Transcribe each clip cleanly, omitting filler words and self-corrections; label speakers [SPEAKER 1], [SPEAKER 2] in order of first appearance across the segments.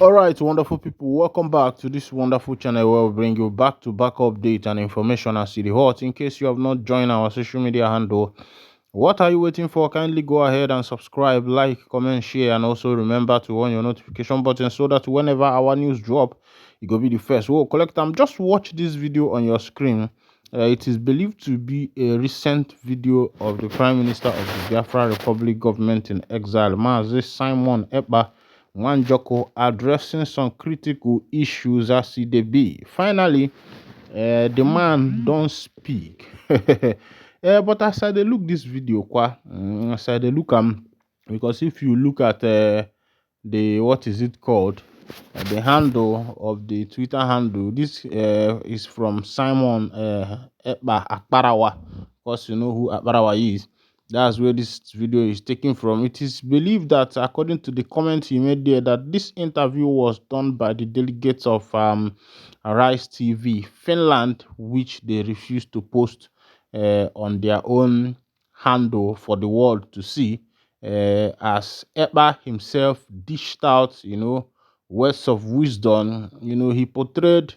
[SPEAKER 1] All right, wonderful people, welcome back to this wonderful channel where we bring you back-to-back update and information as it hot. In case you have not joined our social media handle, what are you waiting for? Kindly go ahead and subscribe, like, comment, share, and also remember to on your notification button so that whenever our news drop, you go be the first. We'll collect them. Just watch this video on your screen. It is believed to be a recent video of the Prime Minister of the Biafra Republic government in exile, Mazi Simon Ekpa Wanjoko, addressing some critical issues as it dey be. Finally, the man don't speak. But as I dey look this video, as I dey look because if you look at the what is it called, the handle of the Twitter handle, this is from Simon Ekpa Akparawa. Of course, you know who Akparawa is. That's where this video is taken from. It is believed that, according to the comment he made there, that this interview was done by the delegates of Rise TV Finland, which they refused to post on their own handle for the world to see. As Ekpa himself dished out, words of wisdom. He portrayed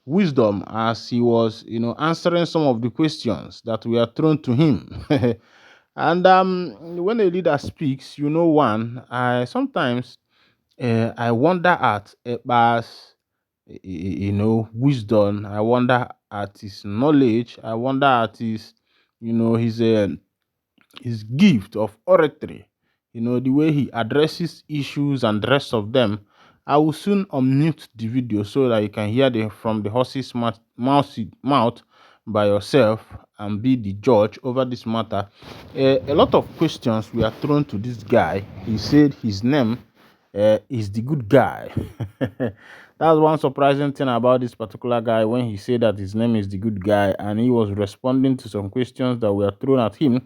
[SPEAKER 1] wisdom as he was, answering some of the questions that were thrown to him. And when a leader speaks, I sometimes I wonder at Ekpa's, wisdom. I wonder at his knowledge. I wonder at his, his gift of oratory, the way he addresses issues and the rest of them. I will soon unmute the video so that you can hear from the horse's mouth by yourself and be the judge over this matter. A lot of questions were thrown to this guy. He said his name is the good guy. That's one surprising thing about this particular guy, when he said that his name is the good guy and he was responding to some questions that were thrown at him.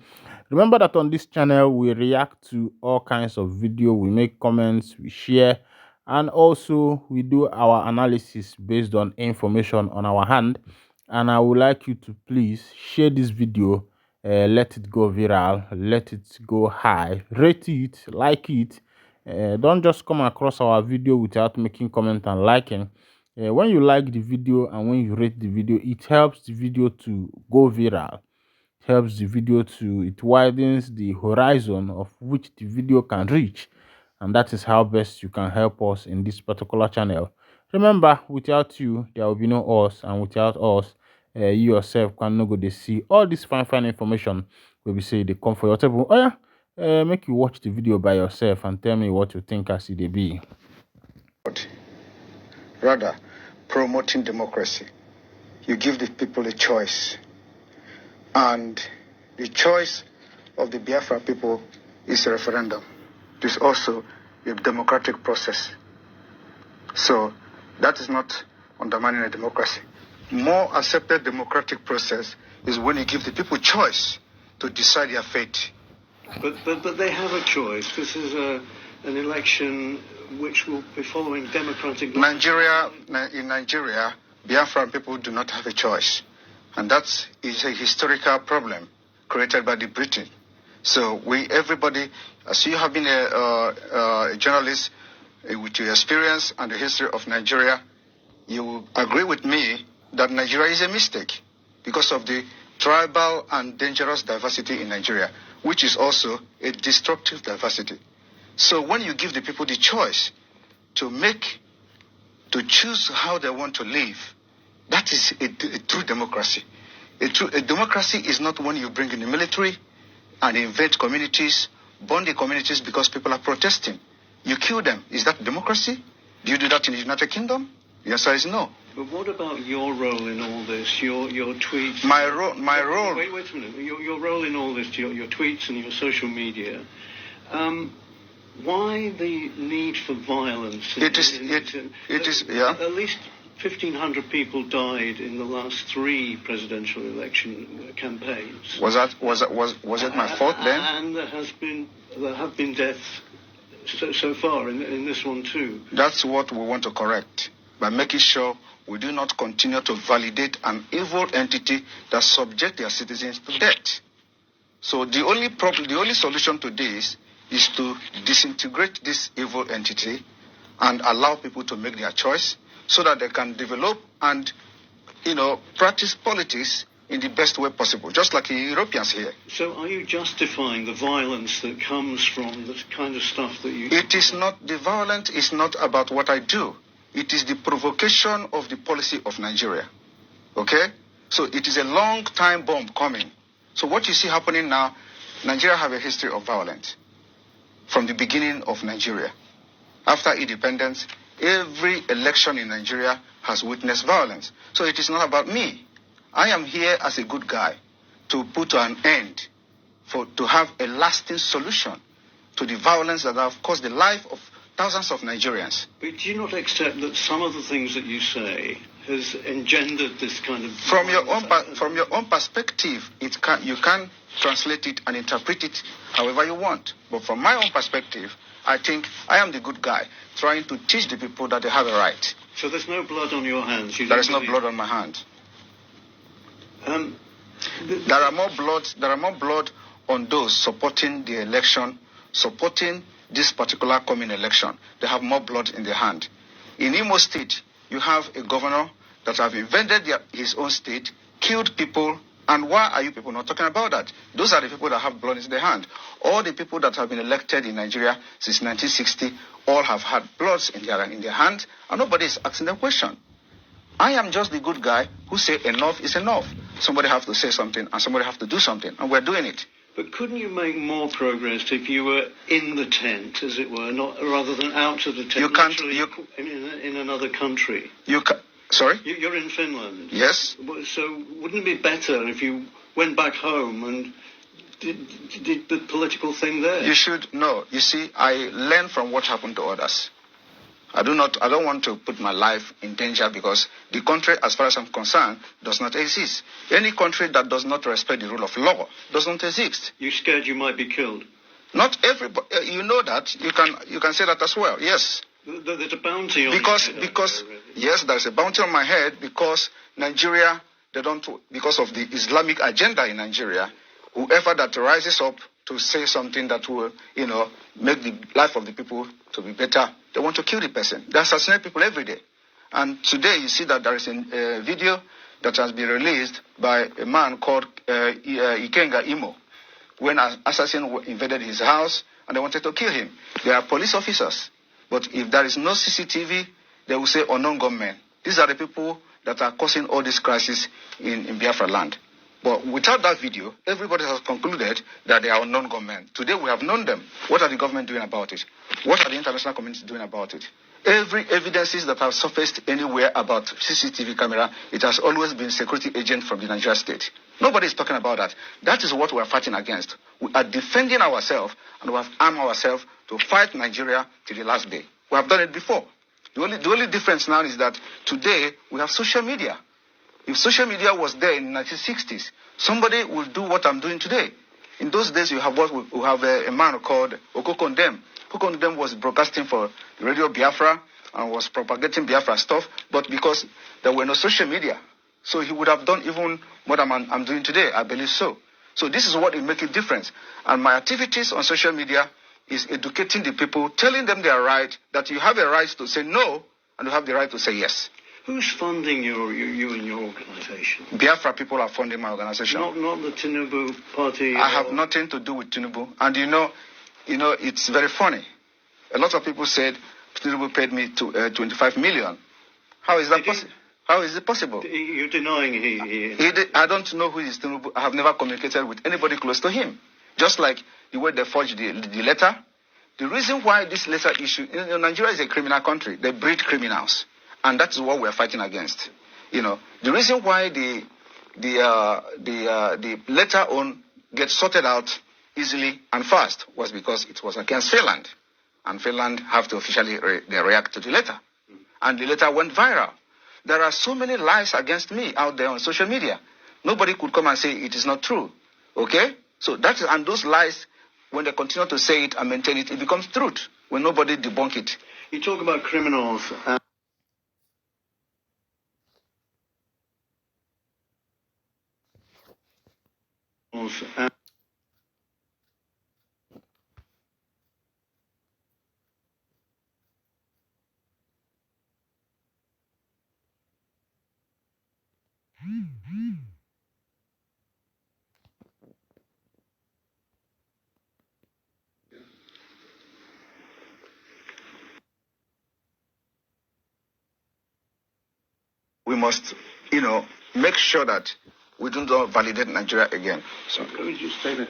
[SPEAKER 1] Remember that on this channel we react to all kinds of video, we make comments, we share, and also we do our analysis based on information on our hand. And I would like you to please share this video, let it go viral, let it go high, rate it, like it. Don't just come across our video without making comment and liking. When you like the video and when you rate the video, it helps the video to go viral, helps the video to, it widens the horizon of which the video can reach, and that is how best you can help us in this particular channel. Remember, without you there will be no us, and without us, you yourself can no go to see all this fine information where we say they come for your table. Oh yeah, make you watch the video by yourself and tell me what you think as it be.
[SPEAKER 2] Rather, promoting democracy. You give the people a choice. And the choice of the Biafra people is a referendum. It is also a democratic process. So that is not undermining a democracy. More accepted democratic process is when you give the people choice to decide their fate.
[SPEAKER 3] But they have a choice. This is an election which will be following democratic...
[SPEAKER 2] In Nigeria, Biafran people do not have a choice. And that is a historical problem created by the Britain. So everybody, as you have been a journalist with your experience and the history of Nigeria, you will agree with me that Nigeria is a mistake because of the tribal and dangerous diversity in Nigeria, which is also a destructive diversity. So when you give the people the choice to choose how they want to live, that is a true democracy. A democracy is not when you bring in the military and invade communities, burn the communities because people are protesting. You kill them. Is that democracy? Do you do that in the United Kingdom? The answer is no.
[SPEAKER 3] But what about your role in all this? Your tweets.
[SPEAKER 2] My role.
[SPEAKER 3] Wait a minute. Your role in all this, your tweets and your social media. Why the need for violence?
[SPEAKER 2] It is. Yeah.
[SPEAKER 3] At least 1,500 people died in the last 3 presidential election campaigns.
[SPEAKER 2] Was it my fault then?
[SPEAKER 3] And there have been deaths so far in this one too.
[SPEAKER 2] That's what we want to correct by making sure we do not continue to validate an evil entity that subject their citizens to death. So the only solution to this is to disintegrate this evil entity and allow people to make their choice so that they can develop and, practice politics in the best way possible, just like the Europeans here.
[SPEAKER 3] So are you justifying the violence that comes from the kind of stuff that you...
[SPEAKER 2] It is not, the violence is not about what I do. It is the provocation of the policy of Nigeria. Okay? So it is a long time bomb coming. So what you see happening now, Nigeria have a history of violence from the beginning of Nigeria. After independence, every election in Nigeria has witnessed violence. So it is not about me. I am here as a good guy to put an end, to have a lasting solution to the violence that have caused the life of thousands of Nigerians.
[SPEAKER 3] But do you not accept that some of the things that you say has engendered this kind of...
[SPEAKER 2] From your own perspective, you can translate it and interpret it however you want. But from my own perspective, I think I am the good guy trying to teach the people that they have a right.
[SPEAKER 3] So there's no blood on your hands?
[SPEAKER 2] There is no blood on my hand. There are more blood on those supporting the election, supporting this particular coming election. They have more blood in their hand. In Imo State, you have a governor that have invaded his own state, killed people, and why are you people not talking about that? Those are the people that have blood in their hand. All the people that have been elected in Nigeria since 1960 all have had bloods in their hand, and nobody is asking them question. I am just the good guy who say enough is enough. Somebody have to say something, and somebody have to do something, and we're doing it.
[SPEAKER 3] But couldn't you make more progress if you were in the tent, as it were, not rather than out of the tent?
[SPEAKER 2] You can't.
[SPEAKER 3] In another country.
[SPEAKER 2] You can. Sorry.
[SPEAKER 3] You're in Finland.
[SPEAKER 2] Yes.
[SPEAKER 3] So wouldn't it be better if you went back home and did the political thing there?
[SPEAKER 2] You should know. You see, I learn from what happened to others. I don't want to put my life in danger because the country, as far as I'm concerned, does not exist. Any country that does not respect the rule of law does not exist.
[SPEAKER 3] You're scared you might be killed?
[SPEAKER 2] Not everybody. You know that. You can say that as well. Yes.
[SPEAKER 3] There's a bounty on
[SPEAKER 2] because yes, there's a bounty on my head because Nigeria, because of the Islamic agenda in Nigeria, whoever that rises up to say something that will, make the life of the people to be better, they want to kill the person. They assassinate people every day. And today you see that there is a video that has been released by a man called Ikenga Imo, when an assassin invaded his house and they wanted to kill him. They are police officers. But if there is no CCTV, they will say unknown gunmen. These are the people that are causing all this crisis in Biafra land. But without that video, everybody has concluded that they are unknown gunmen. Today we have known them. What are the government doing about it? What are the international community doing about it? Every evidences that have surfaced anywhere about CCTV camera, it has always been security agent from the Nigeria state. Nobody is talking about that. That is what we are fighting against. We are defending ourselves and we have armed ourselves to fight Nigeria till the last day. We have done it before. The only difference now is that today we have social media. If social media was there in the 1960s, somebody will do what I'm doing today. In those days, we have a man called Okokondem. Okokondem was broadcasting for Radio Biafra and was propagating Biafra stuff, but because there were no social media, so he would have done even what I'm doing today, I believe so. So this is what will make a difference. And my activities on social media is educating the people, telling them they are right, that you have a right to say no, and you have the right to say yes.
[SPEAKER 3] Who's funding you and your organization?
[SPEAKER 2] Biafra people are funding my organization.
[SPEAKER 3] Not the Tinubu party?
[SPEAKER 2] I have nothing to do with Tinubu. And it's very funny. A lot of people said Tinubu paid me 25 million. How is that possible? How is it possible?
[SPEAKER 3] You're denying he did.
[SPEAKER 2] I don't know who is Tinubu. I have never communicated with anybody close to him. Just like the way they forged the letter. The reason why this letter issue, Nigeria is a criminal country. They breed criminals. And that is what we are fighting against. The reason why the letter on gets sorted out easily and fast was because it was against Finland. And Finland have to officially react to the letter. And the letter went viral. There are so many lies against me out there on social media. Nobody could come and say it is not true. Okay? So and those lies, when they continue to say it and maintain it, it becomes truth when nobody debunk it.
[SPEAKER 3] You talk about criminals.
[SPEAKER 2] we must, make sure that we don't validate Nigeria again. So
[SPEAKER 3] let me just say that.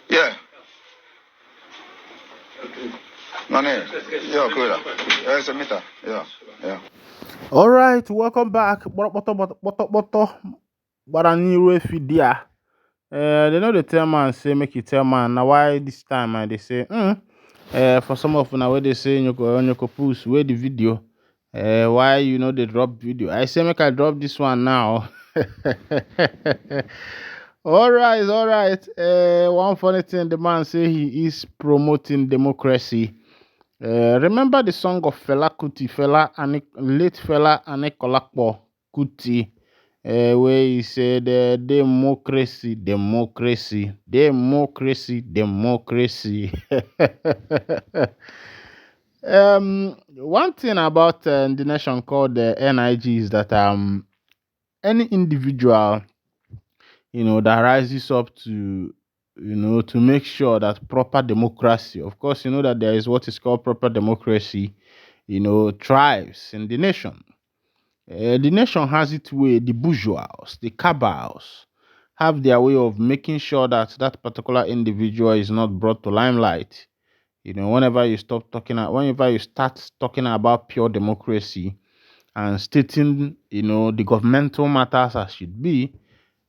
[SPEAKER 2] Yeah. Money. Yeah, good. Yeah, it's a meter. Yeah. Yeah.
[SPEAKER 1] All right, welcome back. But I new video. They know the tell man say make you tell man. Now why this time they say for some of now where they say you go post where the video. Why they drop video? I say make I drop this one now. All right. One funny thing the man say he is promoting democracy. Remember the song of Fela Kuti, late Fela Anikolapo Kuti, where he said, democracy, democracy, democracy, democracy. One thing about the nation called the NIG is that any individual, that rises up to, to make sure that proper democracy, of course, that there is what is called proper democracy, thrives in the nation. The nation has its way, the bourgeois, the cabals have their way of making sure that that particular individual is not brought to limelight. Whenever you start talking about pure democracy and stating, the governmental matters as should be,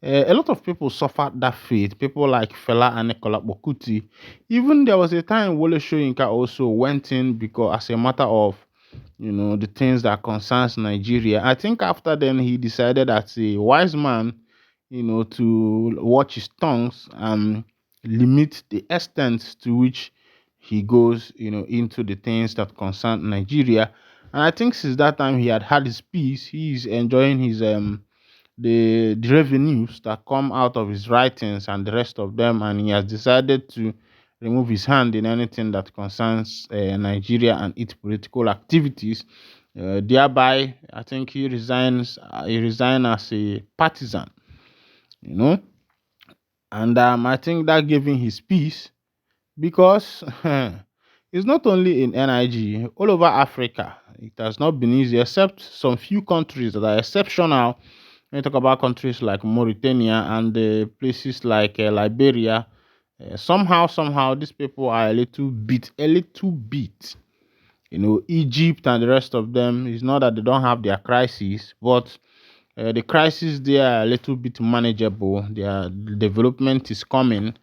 [SPEAKER 1] a lot of people suffered that fate. People like Fela and Nicola Bokuti. Even there was a time Wole Soyinka also went in because as a matter of the things that concerns Nigeria. I think after then he decided as a wise man, to watch his tongues and limit the extent to which he goes, into the things that concern Nigeria. And I think since that time he had his peace. He is enjoying his the revenues that come out of his writings and the rest of them, and he has decided to remove his hand in anything that concerns Nigeria and its political activities. Thereby, I think he resigns. He resigned as a partisan, you know, and I think that gave him his peace because it's not only in NIG, all over Africa. It has not been easy, except some few countries that are exceptional. When you talk about countries like Mauritania and places like Liberia, somehow, these people are a little bit. Egypt and the rest of them. It's not that they don't have their crises, but the crises there are a little bit manageable. Their development is coming,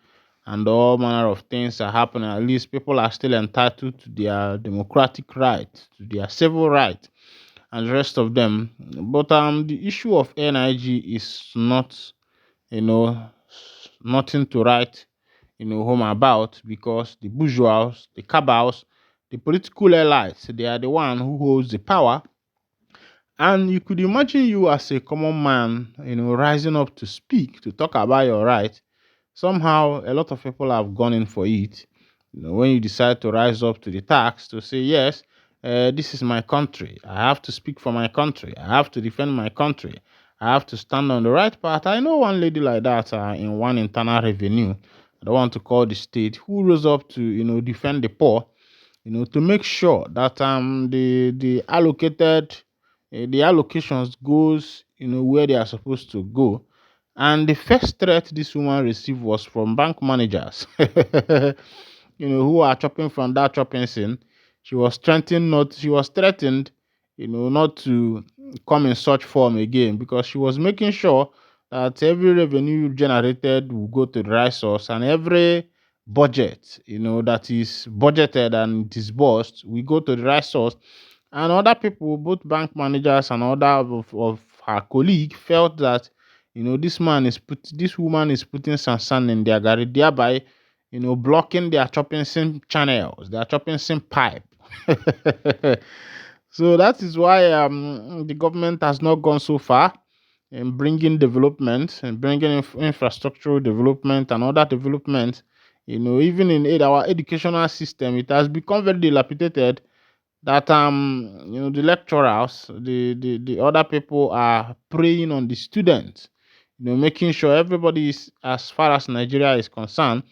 [SPEAKER 1] and all manner of things are happening. At least people are still entitled to their democratic rights, to their civil rights, and the rest of them. But the issue of NIG is not, you know, nothing to write, home about, because the bourgeois, the cabals, the political elites, they are the one who holds the power. And you could imagine you as a common man, rising up to speak, to talk about your right. Somehow, a lot of people have gone in for it. When you decide to rise up to the task to say, yes, this is my country. I have to speak for my country. I have to defend my country. I have to stand on the right path. I know one lady like that in one internal revenue. I don't want to call the state, who rose up to, defend the poor, to make sure that the allocated the allocations goes where they are supposed to go. And the first threat this woman received was from bank managers, who are chopping from that chopping scene. She was threatened, not to come in such form again, because she was making sure that every revenue generated will go to the right source, and every budget, that is budgeted and disbursed will go to the right source. And other people, both bank managers and other of her colleague, felt that this woman is putting some sand in their garage, thereby blocking their chopping sim channels, their chopping sim pipe. So that is why the government has not gone so far in bringing development and bringing infrastructural development and other development. Even in our educational system, it has become very dilapidated, that the lecturers, the other people are preying on the students, making sure everybody is, as far as Nigeria is concerned,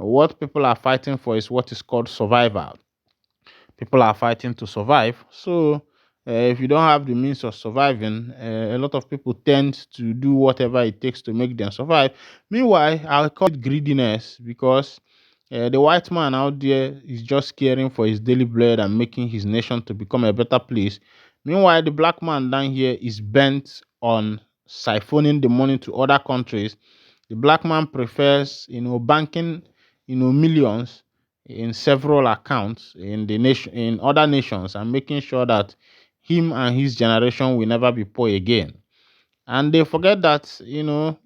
[SPEAKER 1] What people are fighting for is what is called survival. People are fighting to survive. So, if you don't have the means of surviving, a lot of people tend to do whatever it takes to make them survive. Meanwhile, I call it greediness because the white man out there is just caring for his daily bread and making his nation to become a better place. Meanwhile, the black man down here is bent on siphoning the money to other countries. The black man prefers, banking, millions in several accounts in the nation, in other nations, and making sure that him and his generation will never be poor again. And they forget that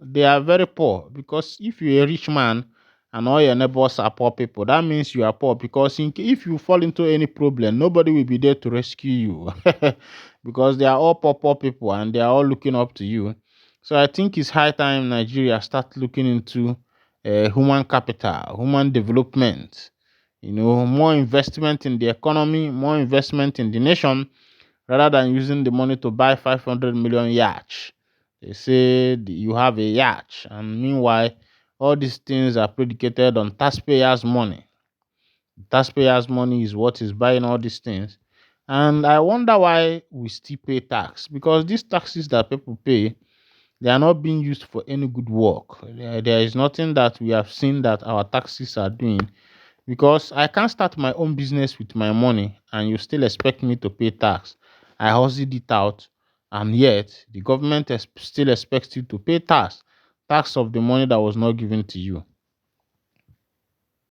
[SPEAKER 1] they are very poor, because if you're a rich man and all your neighbors are poor people, that means you are poor, because if you fall into any problem, nobody will be there to rescue you because they are all poor people and they are all looking up to you. So I think it's high time Nigeria start looking into human capital, human development, more investment in the economy, more investment in the nation, rather than using the money to buy 500 million yacht. They say you have a yacht, and meanwhile, all these things are predicated on taxpayers' money. Taxpayers' money is what is buying all these things. And I wonder why we still pay tax, because these taxes that people pay, they are not being used for any good work. There is nothing that we have seen that our taxes are doing, because I can't start my own business with my money and you still expect me to pay tax. I hustled it out, and yet the government still expects you to pay tax of the money that was not given to you.